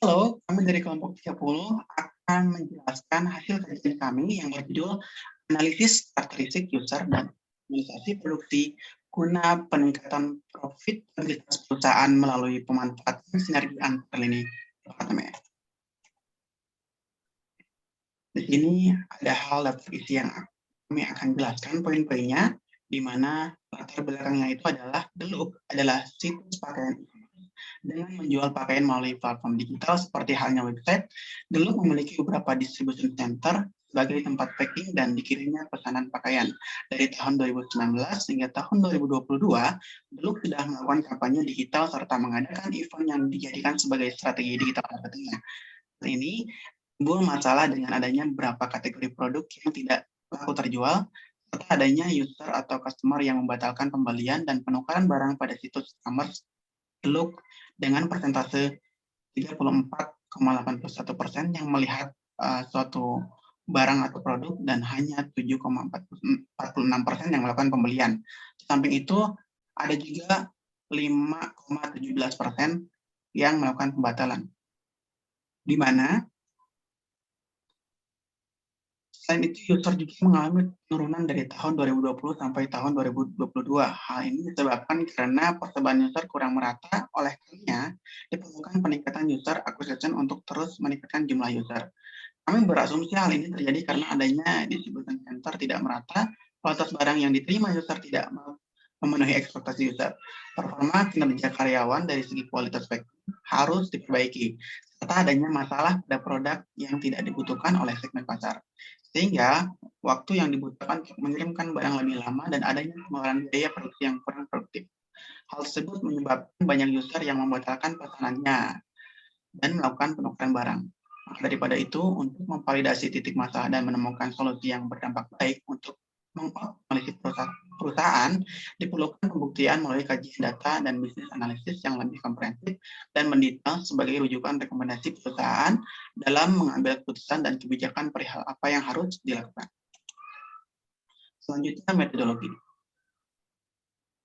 Halo, kami dari kelompok 30 akan menjelaskan hasil kajian kami yang berjudul Analisis Karakteristik User dan Optimalisasi Produksi guna peningkatan profitabilitas perusahaan melalui pemanfaatan sinergi antar lini departemen. Di sini ada hal daftar isi yang kami akan jelaskan poin-poinnya, di mana latar belakangnya itu adalah Delup adalah situs pakaian dengan menjual pakaian melalui platform digital seperti halnya website. Delup memiliki beberapa distribution center sebagai tempat packing dan dikirimnya pesanan pakaian. Dari tahun 2019 hingga tahun 2022, Delup sudah melakukan kampanye digital serta mengadakan event yang dijadikan sebagai strategi digital marketingnya. Ini timbul masalah dengan adanya beberapa kategori produk yang tidak laku terjual, serta adanya user atau customer yang membatalkan pembelian dan penukaran barang pada situs e-commerce Delup dengan persentase 34,81% yang melihat suatu barang atau produk dan hanya 7,46% yang melakukan pembelian. Di samping itu, ada juga 5,17% yang melakukan pembatalan. Di mana selain itu, user juga mengalami penurunan dari tahun 2020 sampai tahun 2022. Hal ini disebabkan karena persebaran user kurang merata, oleh karenanya diperlukan peningkatan user acquisition untuk terus meningkatkan jumlah user. Kami berasumsi hal ini terjadi karena adanya distribution center tidak merata, kualitas barang yang diterima user tidak memenuhi ekspektasi user. Performa kinerja karyawan dari segi kualitas packing harus diperbaiki, serta adanya masalah pada produk yang tidak dibutuhkan oleh segmen pasar. Sehingga waktu yang dibutuhkan untuk mengirimkan barang lebih lama dan adanya pengeluaran biaya produksi yang kurang produktif. Hal tersebut menyebabkan banyak user yang membatalkan pesanannya dan melakukan penukaran barang. Maka daripada itu, untuk memvalidasi titik masalah dan menemukan solusi yang berdampak baik untuk mengoptimalisasi perusahaan, diperlukan pembuktian melalui kajian data dan bisnis analisis yang lebih komprehensif dan mendetail sebagai rujukan rekomendasi perusahaan dalam mengambil keputusan dan kebijakan perihal apa yang harus dilakukan. Selanjutnya, metodologi.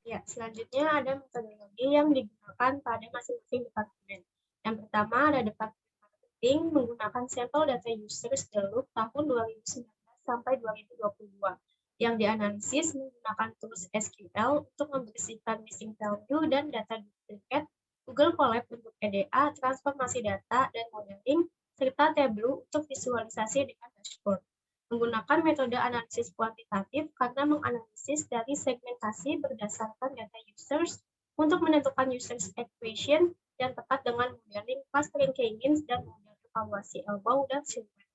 Ya, selanjutnya ada metodologi yang digunakan pada masing-masing departemen. Yang pertama ada departemen marketing menggunakan sampel data users Delup tahun 2019 sampai 2022 yang dianalisis menggunakan tools SQL untuk membersihkan missing value dan data duplicate, Google Colab untuk EDA, transformasi data dan modeling, serta Tableau untuk visualisasi dengan dashboard. Menggunakan metode analisis kuantitatif karena menganalisis dari segmentasi berdasarkan data users untuk menentukan users equation yang tepat dengan modeling clustering k-means dan model evaluasi elbow dan silhouette.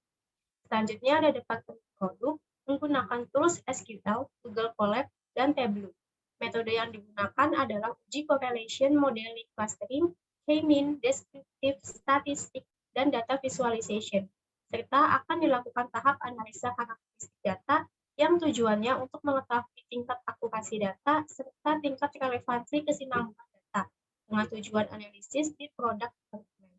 Selanjutnya ada departemen produk menggunakan tools SQL, Google Colab, dan Tableau. Metode yang digunakan adalah uji correlation, modeling clustering, k-mean, descriptive statistik, dan data visualization, serta akan dilakukan tahap analisa karakteristik data yang tujuannya untuk mengetahui tingkat akurasi data serta tingkat relevansi kesinambungan data dengan tujuan analisis di produk development.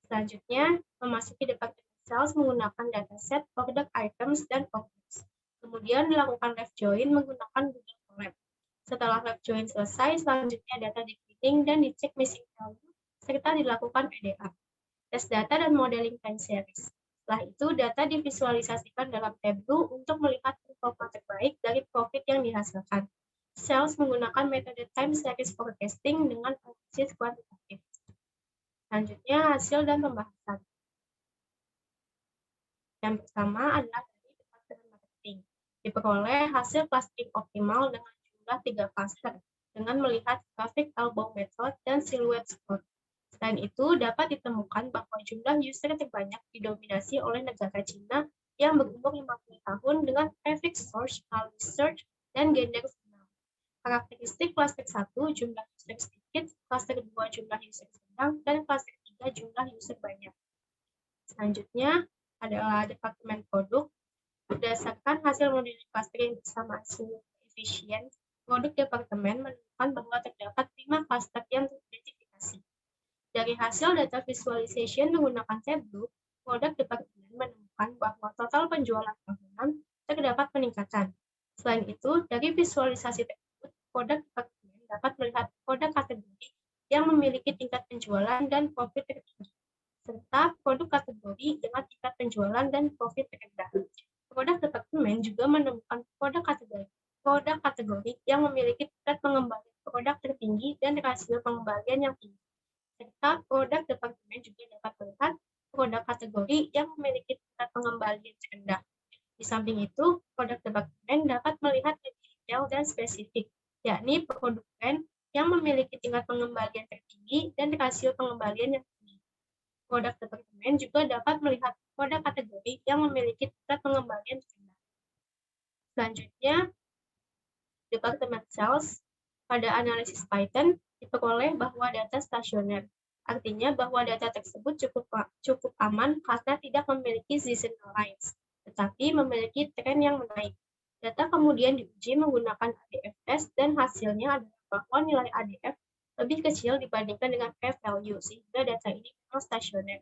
Selanjutnya, memasuki departemen sales menggunakan dataset, product items, dan objects. Kemudian dilakukan left join menggunakan Google Colab. Setelah left join selesai, selanjutnya data di cleaning dan dicek missing value, serta dilakukan EDA, tes data dan modeling time series. Setelah itu, data divisualisasikan dalam Tableau untuk melihat performa terbaik dari profit yang dihasilkan. Sales menggunakan metode time series forecasting dengan analisis kuantitatif. Selanjutnya, hasil dan pembahasan. Yang pertama adalah dari departemen marketing. Diperoleh hasil clustering optimal dengan jumlah 3 cluster dengan melihat grafik elbow method dan silhouette score. Selain itu, dapat ditemukan bahwa jumlah user terbanyak didominasi oleh negara Cina yang berumur 50 tahun dengan prefix source, melalui search, dan gender female. Karakteristik cluster 1 jumlah user sedikit, cluster 2 jumlah user sedang, dan cluster 3 jumlah user banyak. Selanjutnya adalah departemen produk. Berdasarkan hasil modeling clustering bersama hasil efisien, produk departemen menemukan bahwa terdapat 5 cluster yang teridentifikasi. Dari hasil data visualization menggunakan Tableau, produk departemen menemukan bahwa total penjualan tahunan terdapat peningkatan. Selain itu, dari visualisasi tersebut, produk departemen dapat melihat produk kategori yang memiliki tingkat penjualan dan profit tertinggi. kategori dengan tingkat penjualan dan profit terendah. Produk departemen juga menemukan produk kategori yang memiliki tingkat pengembalian produk tertinggi dan rasio pengembalian yang tinggi. Serta produk departemen juga dapat melihat produk kategori yang memiliki tingkat pengembalian rendah. Di samping itu, produk departemen dapat melihat lebih detail dan spesifik, yakni produk brand yang memiliki tingkat pengembalian tertinggi dan rasio pengembalian yang tinggi. Produk departemen juga dapat melihat produk kategori yang memiliki tingkat pengembalian rendah. Selanjutnya, Departemen Sales pada analisis Python diperoleh bahwa data stasioner. Artinya bahwa data tersebut cukup aman karena tidak memiliki seasonal lines, tetapi memiliki tren yang menaik. Data kemudian diuji menggunakan ADF test dan hasilnya adalah bahwa nilai ADF lebih kecil dibandingkan dengan p-value, sehingga data ini memang stasioner.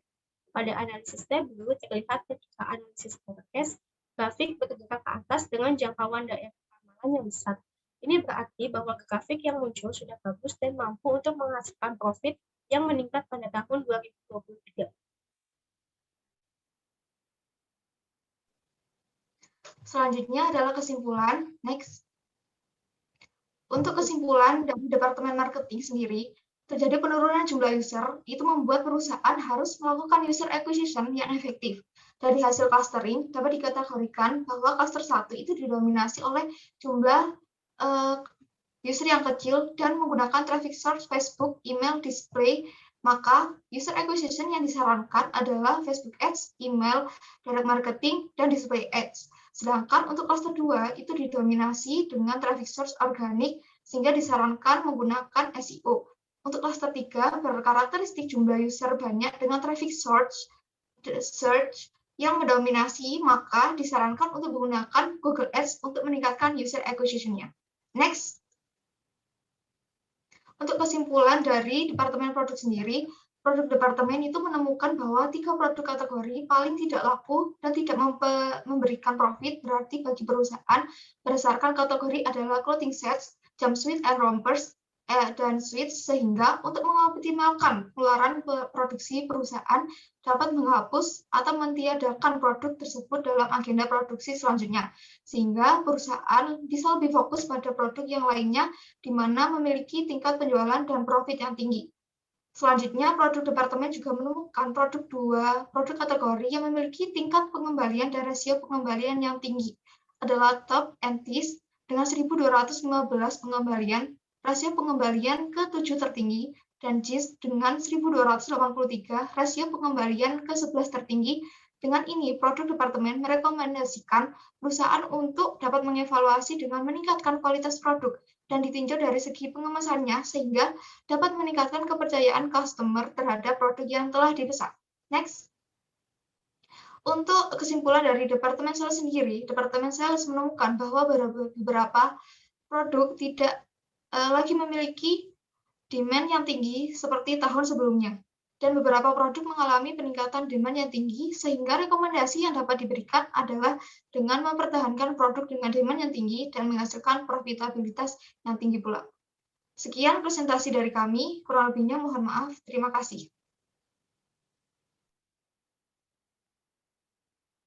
Pada analisis W terlihat ketika analisis forecast, grafik bergerak ke atas dengan jangkauan daerah ramalan yang besar. Ini berarti bahwa grafik yang muncul sudah bagus dan mampu untuk menghasilkan profit yang meningkat pada tahun 2023. Selanjutnya adalah kesimpulan. Next. Untuk kesimpulan dari Departemen Marketing sendiri, terjadi penurunan jumlah user, itu membuat perusahaan harus melakukan user acquisition yang efektif. Dari hasil clustering, dapat dikategorikan bahwa cluster 1 itu didominasi oleh jumlah user yang kecil dan menggunakan traffic source Facebook, email, display, maka user acquisition yang disarankan adalah Facebook Ads, email, direct marketing, dan display ads. Sedangkan untuk cluster 2 itu didominasi dengan traffic source organik sehingga disarankan menggunakan SEO. Untuk cluster 3 berkarakteristik jumlah user banyak dengan traffic source search yang mendominasi, maka disarankan untuk menggunakan Google Ads untuk meningkatkan user acquisition-nya. Next. Untuk kesimpulan dari Departemen Produk sendiri, produk departemen itu menemukan bahwa 3 produk kategori paling tidak laku dan tidak memberikan profit berarti bagi perusahaan berdasarkan kategori adalah clothing sets, jumpsuit and rompers, dan suits, sehingga untuk mengoptimalkan pengeluaran produksi perusahaan dapat menghapus atau mentiadakan produk tersebut dalam agenda produksi selanjutnya, sehingga perusahaan bisa lebih fokus pada produk yang lainnya di mana memiliki tingkat penjualan dan profit yang tinggi. Selanjutnya, produk departemen juga menemukan produk kategori yang memiliki tingkat pengembalian dan rasio pengembalian yang tinggi, adalah Top and Tees dengan 1.215 pengembalian, rasio pengembalian ke-7 tertinggi, dan JIS dengan 1.283 rasio pengembalian ke-11 tertinggi. Dengan ini, produk departemen merekomendasikan perusahaan untuk dapat mengevaluasi dengan meningkatkan kualitas produk dan ditinjau dari segi pengemasannya sehingga dapat meningkatkan kepercayaan customer terhadap produk yang telah dipesan. Next. Untuk kesimpulan dari Departemen Sales sendiri, Departemen Sales menemukan bahwa beberapa produk tidak lagi memiliki demand yang tinggi seperti tahun sebelumnya. Dan beberapa produk mengalami peningkatan demand yang tinggi, sehingga rekomendasi yang dapat diberikan adalah dengan mempertahankan produk dengan demand yang tinggi dan menghasilkan profitabilitas yang tinggi pula. Sekian presentasi dari kami, kurang lebihnya mohon maaf. Terima kasih.